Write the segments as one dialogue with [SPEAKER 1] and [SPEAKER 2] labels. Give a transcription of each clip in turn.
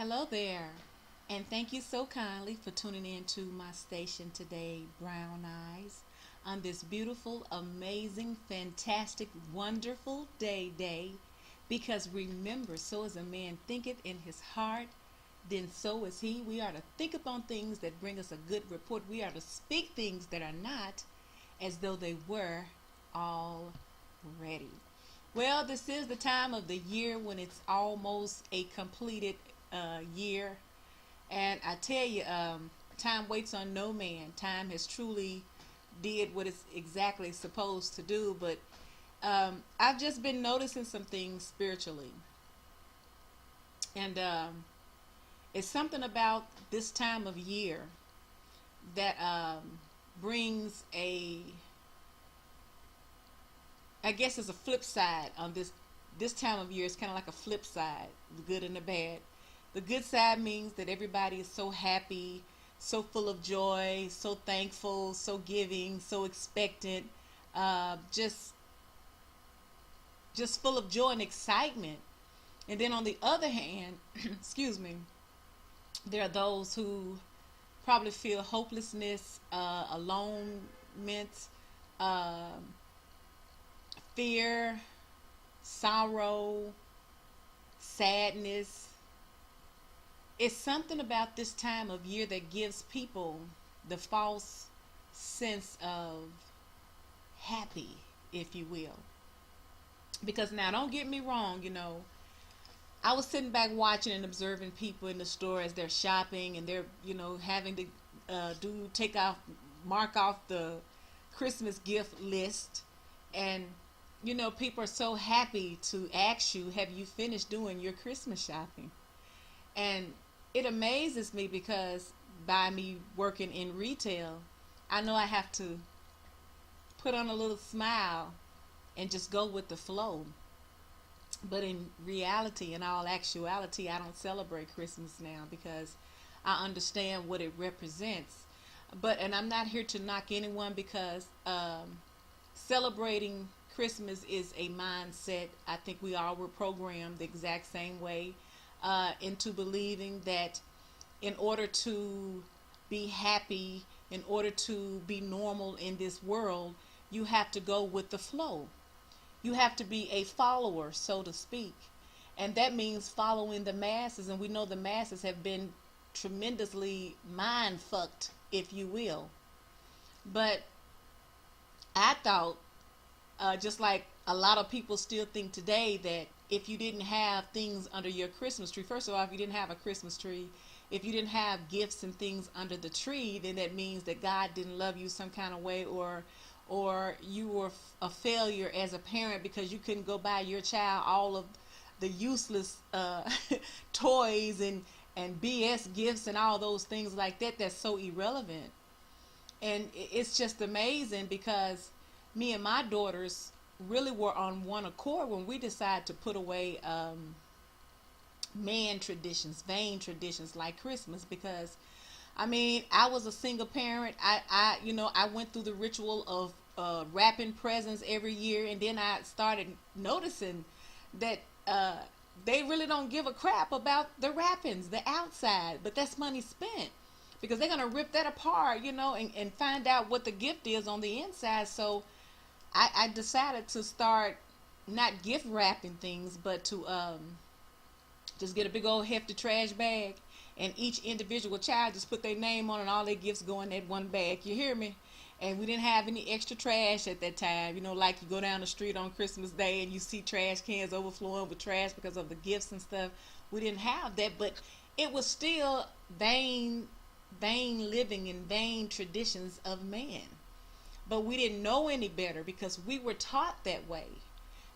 [SPEAKER 1] Hello there, and thank you so kindly for tuning in to my station today, Brown Eyes, on this beautiful, amazing, fantastic, wonderful day. Because remember, so as a man thinketh in his heart, then so is he. We are to think upon things that bring us a good report. We are to speak things that are not as though they were already. Well, this is the time of the year when it's almost a completed year. And I tell you, time waits on no man. Time has truly did what it's exactly supposed to do. But I've just been noticing some things spiritually. And it's something about this time of year that brings I guess it's a flip side on this time of year. It's kind of like a flip side, the good and the bad. The good side means that everybody is so happy, so full of joy, so thankful, so giving, so expectant, uh, just just full of joy and excitement. And then on the other hand, excuse me, there are those who probably feel hopelessness, alonement, uh, fear, sorrow, sadness. It's something about this time of year that gives people the false sense of happy, if you will. Because now, don't get me wrong, I was sitting back watching and observing people in the store as they're shopping and they're, having to take off, mark off the Christmas gift list. And, people are so happy to ask you, have you finished doing your Christmas shopping? And it amazes me because by me working in retail, I know I have to put on a little smile and just go with the flow. But in reality, in all actuality, I don't celebrate Christmas now because I understand what it represents. And I'm not here to knock anyone because celebrating Christmas is a mindset. I think we all were programmed the exact same way into believing that in order to be happy, in order to be normal in this world, you have to go with the flow. You have to be a follower, so to speak. And that means following the masses. And we know the masses have been tremendously mind fucked, if you will. But I thought, just like a lot of people still think today, that if you didn't have things under your Christmas tree, first of all, if you didn't have a Christmas tree, if you didn't have gifts and things under the tree, then that means that God didn't love you some kind of way, or you were a failure as a parent because you couldn't go buy your child all of the useless toys and BS gifts and all those things like that that's so irrelevant. And it's just amazing because me and my daughters really were on one accord when we decided to put away man traditions, vain traditions like Christmas. Because I mean, I was a single parent. I went through the ritual of wrapping presents every year, and then I started noticing that they really don't give a crap about the wrappings, the outside, but that's money spent because they're gonna rip that apart, and find out what the gift is on the inside. So I decided to start not gift wrapping things, but to just get a big old hefty trash bag, and each individual child just put their name on it, and all their gifts go in that one bag. You hear me? And we didn't have any extra trash at that time. Like you go down the street on Christmas Day and you see trash cans overflowing with trash because of the gifts and stuff. We didn't have that, but it was still vain living and vain traditions of man. But we didn't know any better because we were taught that way.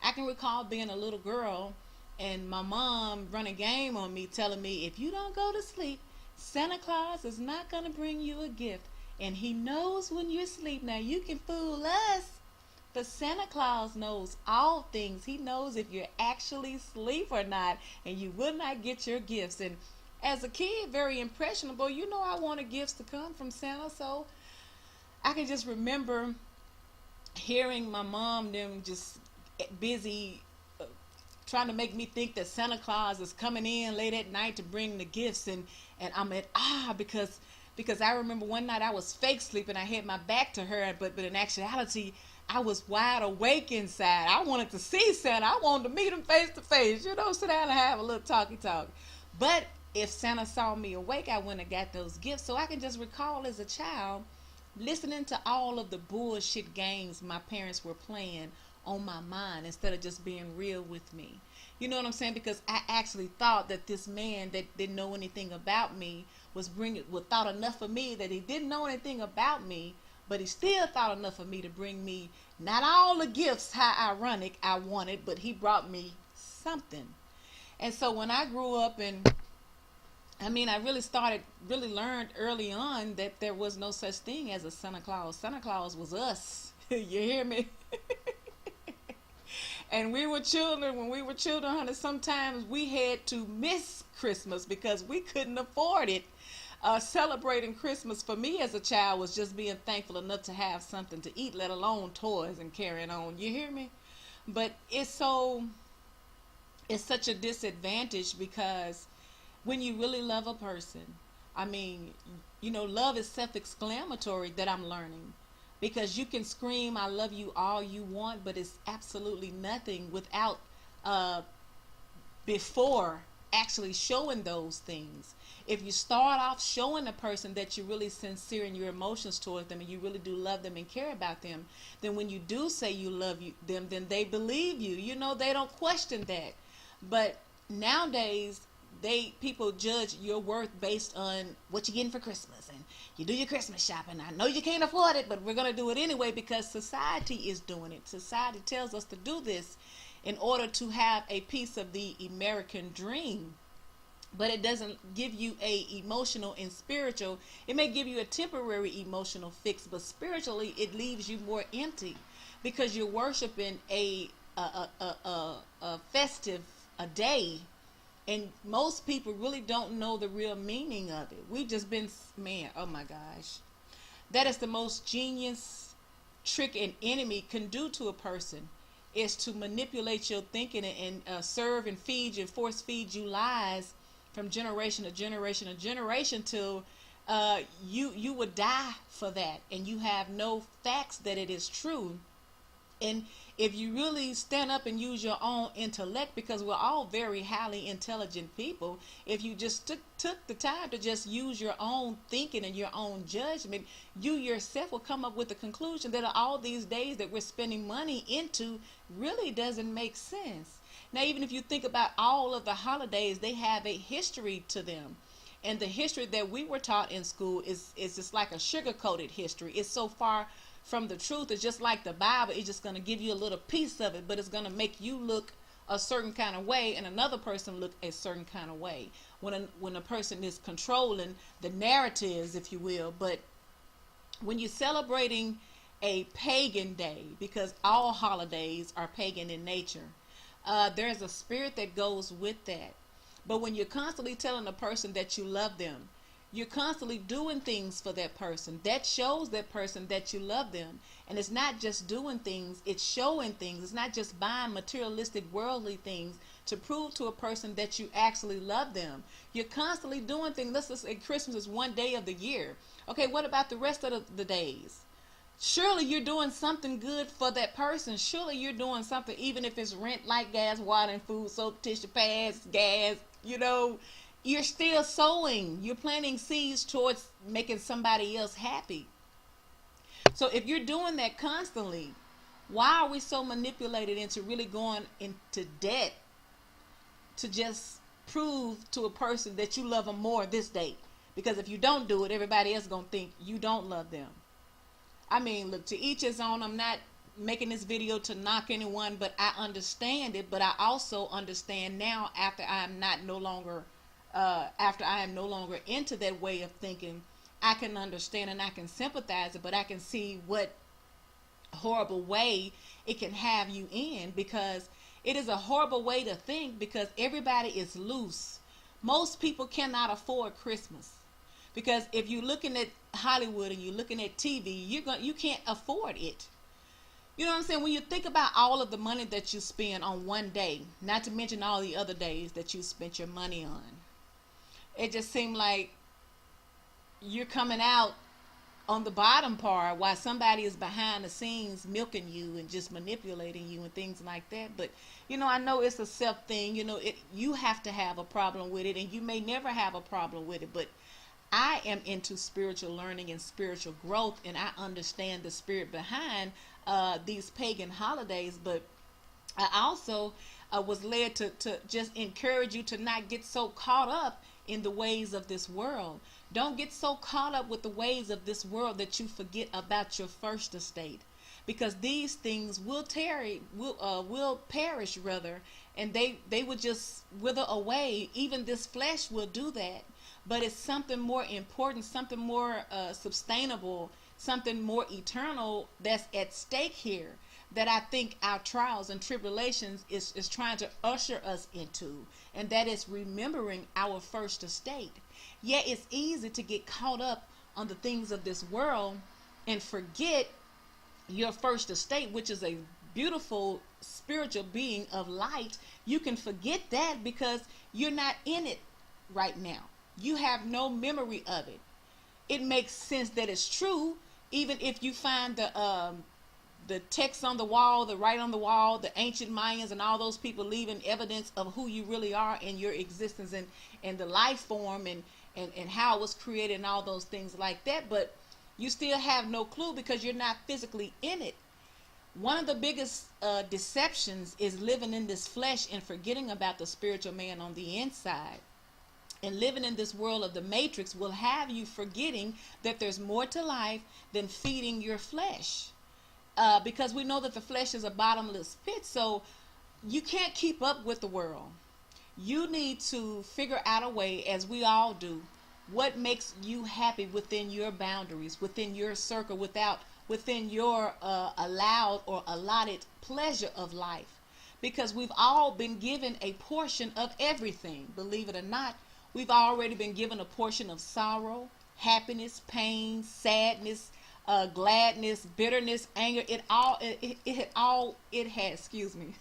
[SPEAKER 1] I can recall being a little girl and my mom running game on me, telling me, if you don't go to sleep, Santa Claus is not going to bring you a gift. And he knows when you're asleep. Now, you can fool us, but Santa Claus knows all things. He knows if you're actually asleep or not, and you will not get your gifts. And as a kid, very impressionable, I wanted gifts to come from Santa. So I can just remember hearing my mom them just busy trying to make me think that Santa Claus is coming in late at night to bring the gifts, and I'm at because I remember one night I was fake sleeping. I had my back to her, but in actuality, I was wide awake inside. I wanted to see Santa. I wanted to meet him face to face, sit down and have a little talky talk. But if Santa saw me awake, I wouldn't have got those gifts. So I can just recall as a child listening to all of the bullshit games my parents were playing on my mind instead of just being real with me. You know what I'm saying? Because I actually thought that this man that didn't know anything about me was thought enough of me, that he didn't know anything about me, but he still thought enough of me to bring me not all the gifts, how ironic, I wanted, but he brought me something. And so when I grew up, and I really learned early on that there was no such thing as a Santa Claus. Santa Claus was us. You hear me? And we were children. When we were children, honey, sometimes we had to miss Christmas because we couldn't afford it. Celebrating Christmas for me as a child was just being thankful enough to have something to eat, let alone toys and carrying on. You hear me? But it's such a disadvantage because when you really love a person, love is self-exclamatory, that I'm learning. Because you can scream, I love you all you want, but it's absolutely nothing without before actually showing those things. If you start off showing a person that you're really sincere in your emotions towards them and you really do love them and care about them, then when you do say you love them, then they believe you. They don't question that. But nowadays, people judge your worth based on what you're getting for Christmas, and you do your Christmas shopping. I know you can't afford it, but we're going to do it anyway because society is doing it. Society tells us to do this in order to have a piece of the American dream. But it doesn't give you a emotional and spiritual. It may give you a temporary emotional fix, but spiritually it leaves you more empty because you're worshiping a festive day. And most people really don't know the real meaning of it. We've just been, man, oh my gosh. That is the most genius trick an enemy can do to a person, is to manipulate your thinking and serve and feed you, force feed you lies from generation to generation to generation till you would die for that. And you have no facts that it is true. And if you really stand up and use your own intellect, because we're all very highly intelligent people, if you just took the time to just use your own thinking and your own judgment, you yourself will come up with the conclusion that all these days that we're spending money into really doesn't make sense. Now, even if you think about all of the holidays, they have a history to them. And the history that we were taught in school is just like a sugar-coated history. It's so far from the truth. It's just like the Bible. It's just going to give you a little piece of it, but it's going to make you look a certain kind of way and another person look a certain kind of way when a person is controlling the narratives, if you will. But when you're celebrating a pagan day, because all holidays are pagan in nature, there's a spirit that goes with that. But when you're constantly telling a person that you love them, you're constantly doing things for that person. That shows that person that you love them. And it's not just doing things, it's showing things. It's not just buying materialistic, worldly things to prove to a person that you actually love them. You're constantly doing things. Let's just say Christmas is one day of the year. Okay, what about the rest of the days? Surely you're doing something good for that person. Surely you're doing something, even if it's rent, light, gas, water, and food, soap, tissue, pads, gas, you're still sowing. You're planting seeds towards making somebody else happy. So if you're doing that constantly, why are we so manipulated into really going into debt to just prove to a person that you love them more this day? Because if you don't do it, everybody else is going to think you don't love them. Look, to each his own. I'm not making this video to knock anyone, but I understand it. But I also understand now, after I am no longer into that way of thinking, I can understand and I can sympathize it, but I can see what horrible way it can have you in, because it is a horrible way to think, because everybody is loose. Most people cannot afford Christmas, because if you're looking at Hollywood and you're looking at TV, you can't afford it. You know what I'm saying? When you think about all of the money that you spend on one day, not to mention all the other days that you spent your money on, it just seemed like you're coming out on the bottom part while somebody is behind the scenes milking you and just manipulating you and things like that. But I know it's a self thing. You have to have a problem with it, and you may never have a problem with it. But I am into spiritual learning and spiritual growth, and I understand the spirit behind these pagan holidays. But I also was led to just encourage you to not get so caught up in the ways of this world. Don't get so caught up with the ways of this world that you forget about your first estate, because these things will perish rather, and they will just wither away. Even this flesh will do that, but it's something more important, something more sustainable, something more eternal that's at stake here, that I think our trials and tribulations is trying to usher us into, and that is remembering our first estate. Yet it's easy to get caught up on the things of this world and forget your first estate, which is a beautiful spiritual being of light. You can forget that because you're not in it right now. You have no memory of it. It makes sense that it's true, even if you find the text on the wall, the writing on the wall, the ancient Mayans and all those people leaving evidence of who you really are in your existence, and the life form, and how it was created and all those things like that. But you still have no clue because you're not physically in it. One of the biggest deceptions is living in this flesh and forgetting about the spiritual man on the inside. And living in this world of the matrix will have you forgetting that there's more to life than feeding your flesh. Because we know that the flesh is a bottomless pit. So you can't keep up with the world. You need to figure out a way, as we all do, what makes you happy within your boundaries, within your circle, within your allowed or allotted pleasure of life. Because we've all been given a portion of everything. Believe it or not, we've already been given a portion of sorrow, happiness, pain, sadness, gladness, bitterness, anger. It has, excuse me.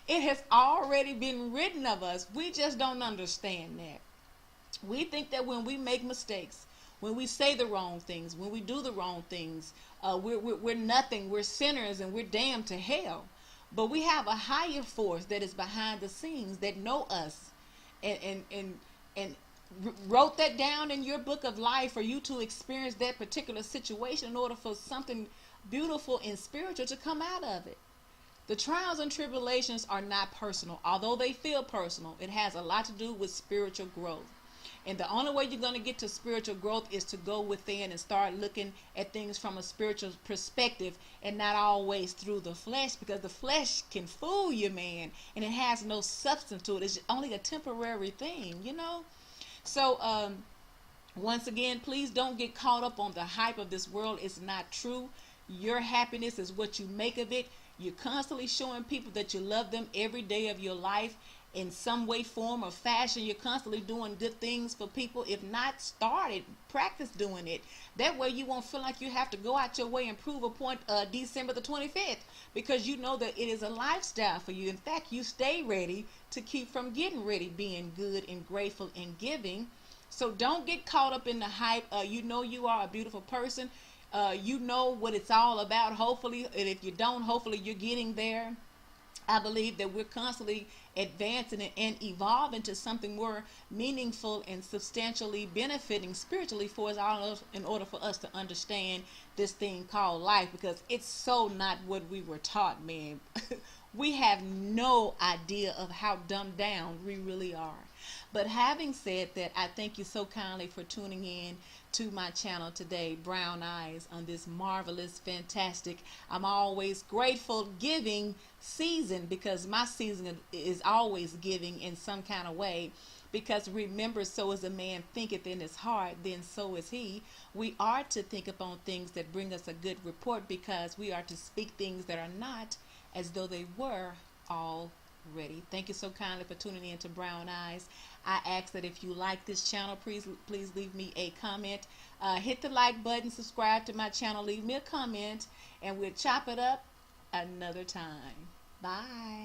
[SPEAKER 1] It has already been written of us. We just don't understand that. We think that when we make mistakes, when we say the wrong things, when we do the wrong things, we're nothing. We're sinners and we're damned to hell. But we have a higher force that is behind the scenes that know us, and wrote that down in your book of life for you to experience that particular situation in order for something beautiful and spiritual to come out of it. The trials and tribulations are not personal. Although they feel personal, it has a lot to do with spiritual growth. And the only way you're going to get to spiritual growth is to go within and start looking at things from a spiritual perspective, and not always through the flesh, because the flesh can fool you, man, and it has no substance to it. It's only a temporary thing. So once again, please don't get caught up on the hype of this world. It's not true. Your happiness is what you make of it. You're constantly showing people that you love them every day of your life in some way, form, or fashion. You're constantly doing good things for people. If not, start it. Practice doing it. That way you won't feel like you have to go out your way and prove a point December the 25th, because you know that it is a lifestyle for you. In fact, you stay ready to keep from getting ready, being good and grateful and giving. So don't get caught up in the hype. You know you are a beautiful person. You know what it's all about, hopefully, and if you don't, hopefully you're getting there. I believe that we're constantly advancing and evolving to something more meaningful and substantially benefiting spiritually for us all, in order for us to understand this thing called life, because it's so not what we were taught, man. We have no idea of how dumbed down we really are. But having said that, I thank you so kindly for tuning in to my channel today, Brown Eyes, on this marvelous, fantastic, I'm always grateful giving season, because my season is always giving in some kind of way. Because remember, so as a man thinketh in his heart, then so is he. We are to think upon things that bring us a good report, because we are to speak things that are not as though they were already. ready. Thank you so kindly for tuning in to Brown Eyes. I ask that if you like this channel, please leave me a comment. Hit the like button, subscribe to my channel, leave me a comment, and we'll chop it up another time. Bye.